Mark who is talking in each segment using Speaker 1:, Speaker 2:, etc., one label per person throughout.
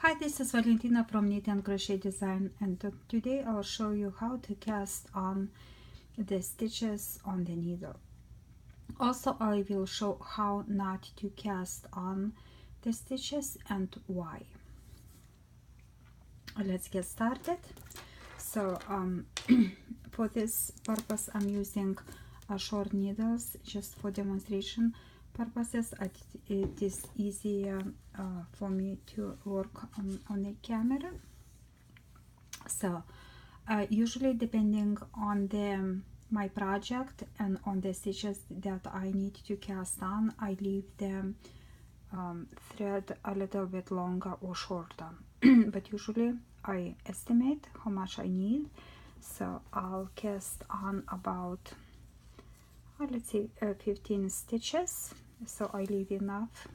Speaker 1: Hi, this is Valentina from Knit and Crochet Design, and today I'll show you how to cast on the stitches on the needle. Also, I will show how not to cast on the stitches and why. Let's get started. So for this purpose I'm using short needles just for demonstration purposes. It is easier for me to work on the camera. So usually depending on my project and on the stitches that I need to cast on, I leave the thread a little bit longer or shorter. But usually I estimate how much I need, so I'll cast on about let's say 15 stitches, so I leave enough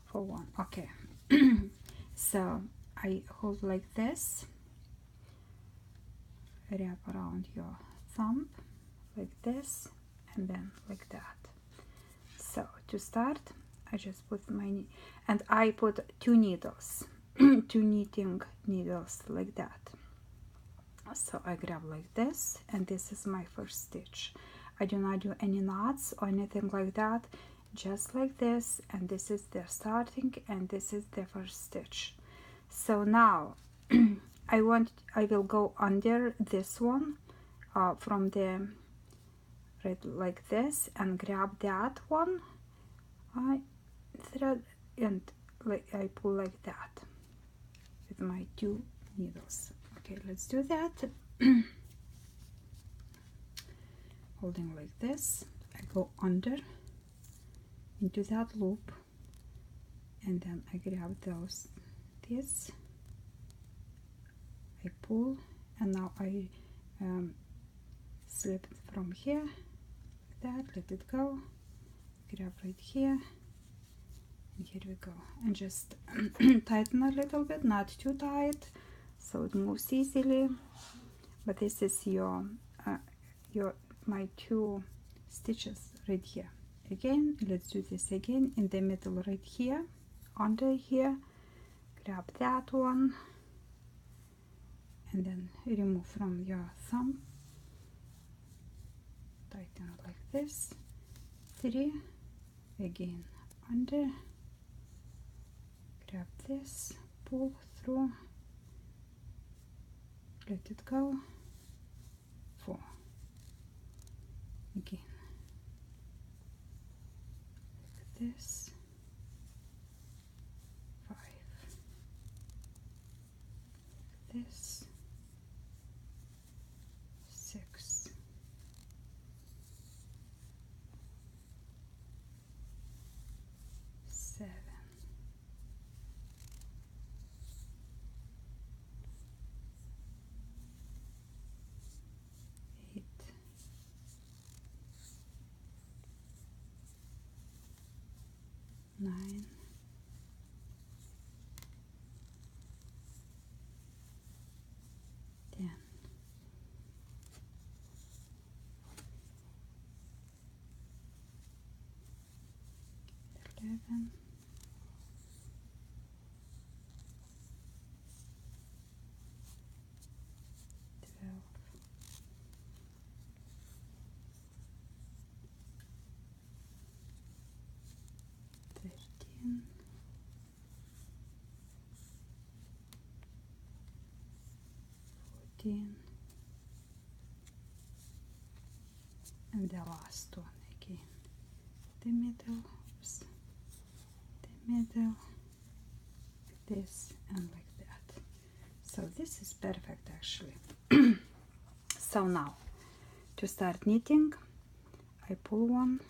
Speaker 1: for one. Okay. So I hold like this, wrap around your thumb like this, and then like that. So to start, I just put and I put 2 needles, 2 knitting needles like that. So I grab like this, and this is my first stitch. I do not do any knots or anything like that, just like this, and this is the starting and this is the first stitch. So now I will go under this one from the right like this, and grab that one thread, and like I pull like that with my 2 needles. Okay, let's do that. Holding like this, I go under into that loop, and then I grab this, I pull, and now I slip from here like that, let it go, grab right here, and here we go, and just tighten a little bit, not too tight so it moves easily. But this is my 2 stitches right here. Again, let's do this again in the middle right here, under here, grab that one, and then remove from your thumb, tighten it like this, 3, again under, grab this, pull through, let it go, 4, again like this, 5, like this, 6, 7, 8, 9, 10, 11, 12, 13, 14, and the last one again, the middle, oops, the middle, like this and like that. So this is perfect actually. So now to start knitting, I pull one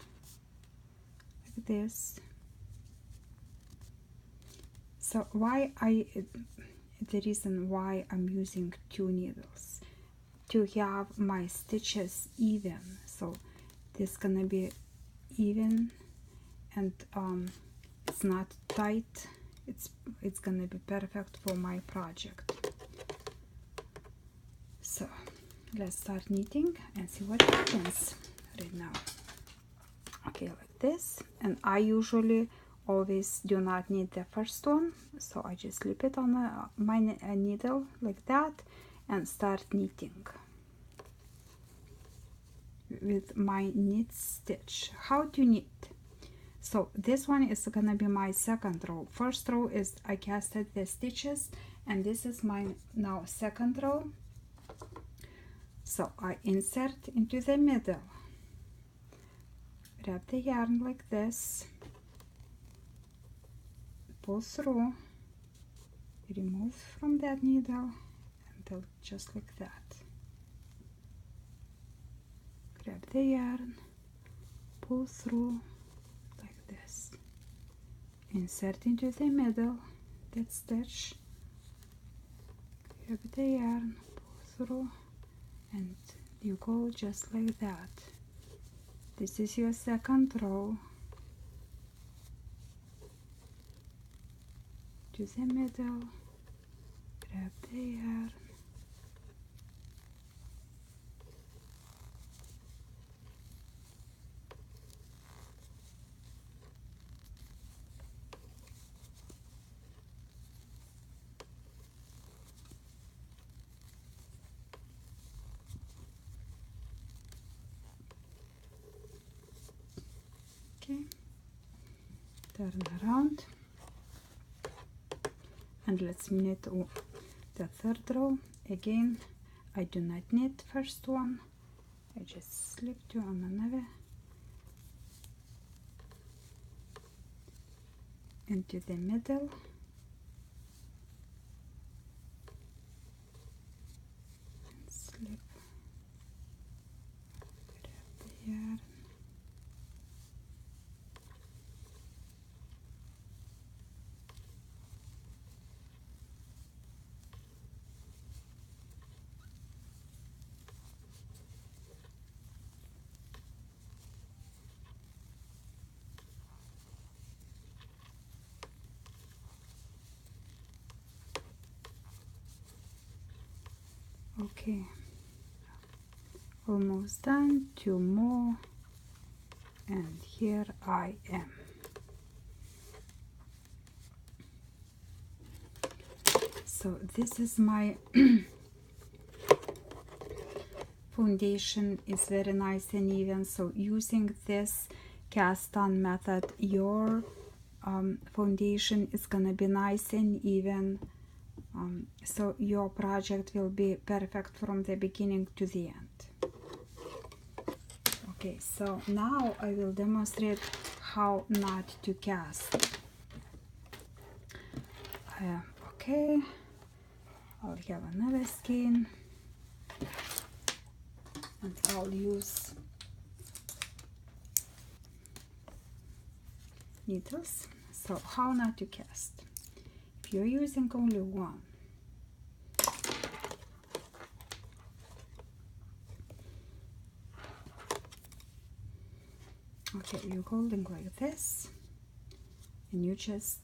Speaker 1: like this. So the reason why I'm using 2 needles, to have my stitches even, so this gonna be even, and it's not tight, it's gonna be perfect for my project. So let's start knitting and see what happens right now. Okay, like this, and I usually always do not need the first one, so I just slip it on my needle like that and start knitting with my knit stitch. How to knit? So this one is gonna be my second row. First row is I casted the stitches, and this is my now second row. So I insert into the middle, wrap the yarn like this, pull through, remove from that needle, and just like that. Grab the yarn, pull through like this, insert into the middle that stitch, grab the yarn, pull through, and you go just like that. This is your second row. To the middle, grab the yarn, okay, turn around, and let's knit the third row. Again, I do not knit first one, I just slip to on another into the middle, and slip, grab the yarn, okay, almost done, 2 more, and here I am. So this is my foundation, is very nice and even, so using this cast on method, your foundation is gonna be nice and even, so your project will be perfect from the beginning to the end. Okay, so now I will demonstrate how not to cast. Okay, I'll have another skein, and I'll use needles. So how not to cast? If you're using only one, okay, you're holding like this, and you just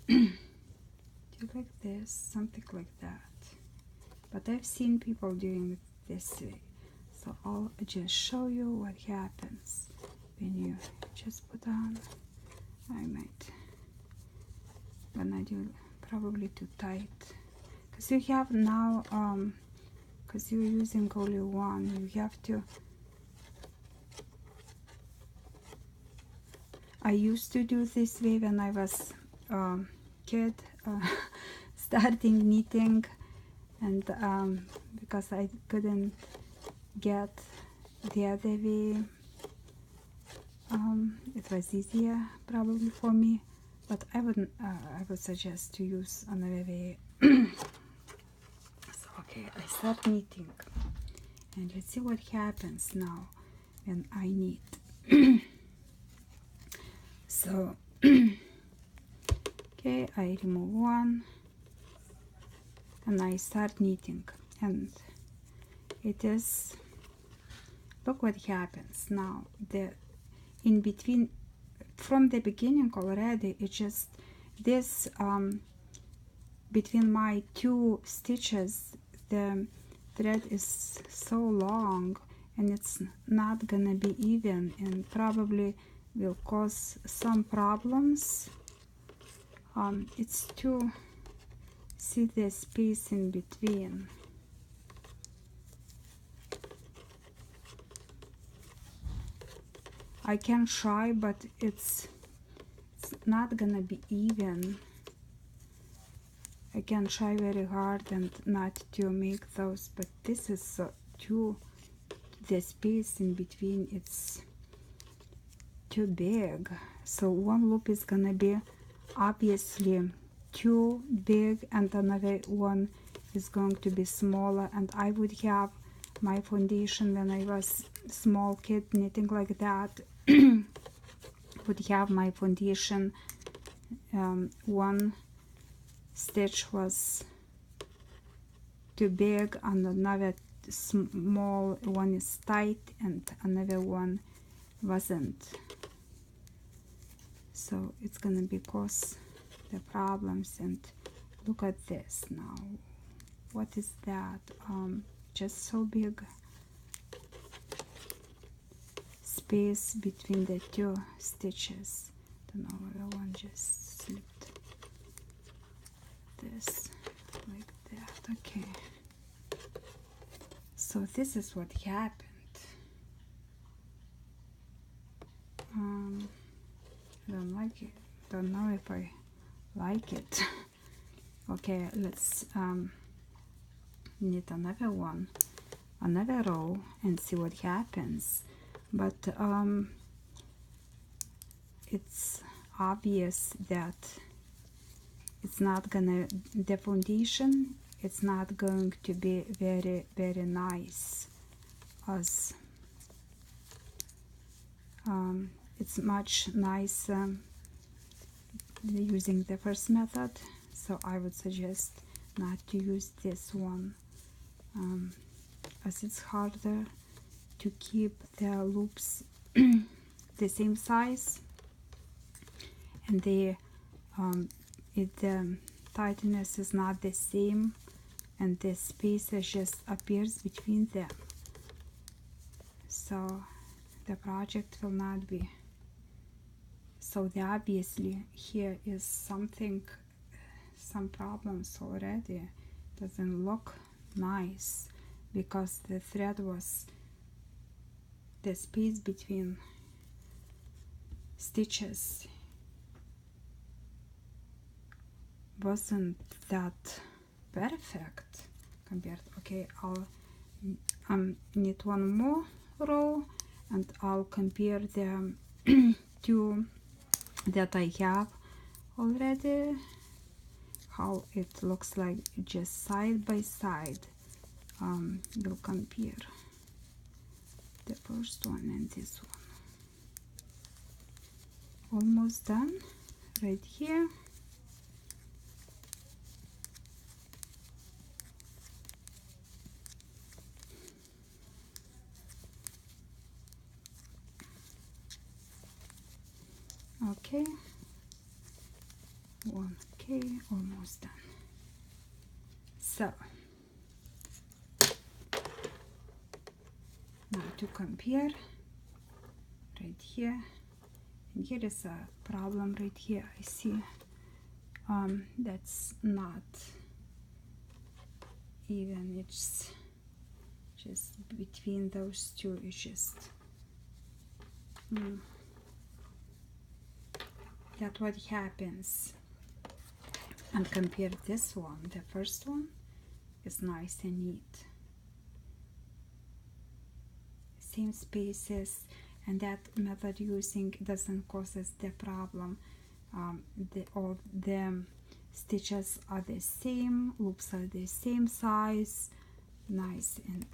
Speaker 1: do like this, something like that. But I've seen people doing it this way, so I'll just show you what happens when you just put on. I might gonna do probably too tight, because you have now because you're using only one, you have to. I used to do this way when I was kid, starting knitting, and because I couldn't get the other way, it was easier probably for me, but I wouldn't. I would suggest to use another way. So okay, I start knitting, and let's see what happens now when I knit. So okay, I remove one and I start knitting, and it is, look what happens now. The in between, from the beginning already, it's just this between my two stitches, the thread is so long, and it's not gonna be even, and probably will cause some problems. It's to see the space in between. I can try, but it's not gonna be even. I can try very hard and not to make those, but this is too, the space in between, it's too big. So one loop is gonna be obviously too big and another one is going to be smaller, and I would have my foundation when I was small kid knitting like that. Would have my foundation, one stitch was too big and another small one is tight and another one wasn't. So it's gonna be cause the problems. And look at this now. What is that? Just so big space between the two stitches. Don't know whether one just slipped this like that. Okay, so this is what happened. I don't like it. Don't know if I like it. Okay, let's knit another one, another row, and see what happens. But it's obvious that it's not gonna, the foundation, it's not going to be very nice, as it's much nicer using the first method. So I would suggest not to use this one, as it's harder to keep the loops the same size, and the tightness is not the same, and the space just appears between them, so the project will not be. So obviously here is something, some problems already. Doesn't look nice because the thread was, the space between stitches wasn't that perfect compared. Okay, I'll knit one more row and I'll compare the two that I have already, how it looks like just side by side. We'll compare the first one and this one. Almost done right here. Okay, okay, almost done. So now to compare right here, and here is a problem right here. I see that's not even, it's just between those two, it's just that's what happens. And compare this one, the first one is nice and neat, same spaces, and that method using doesn't cause us the problem. All the stitches are the same, loops are the same size, nice, and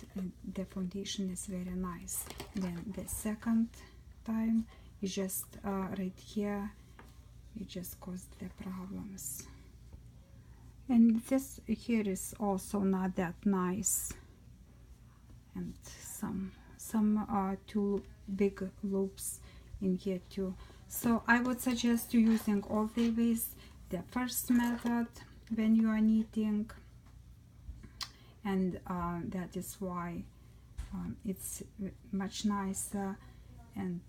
Speaker 1: the foundation is very nice. Then the second time is just right here, it just caused the problems. And this here is also not that nice, and some two big loops in here too. So I would suggest you using always the first method when you are knitting, and that is why it's much nicer and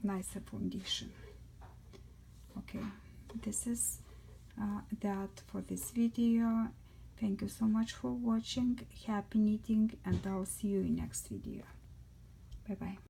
Speaker 1: nicer foundation. Okay, this is that for this video. Thank you so much for watching. Happy knitting, and I'll see you in next video. Bye bye.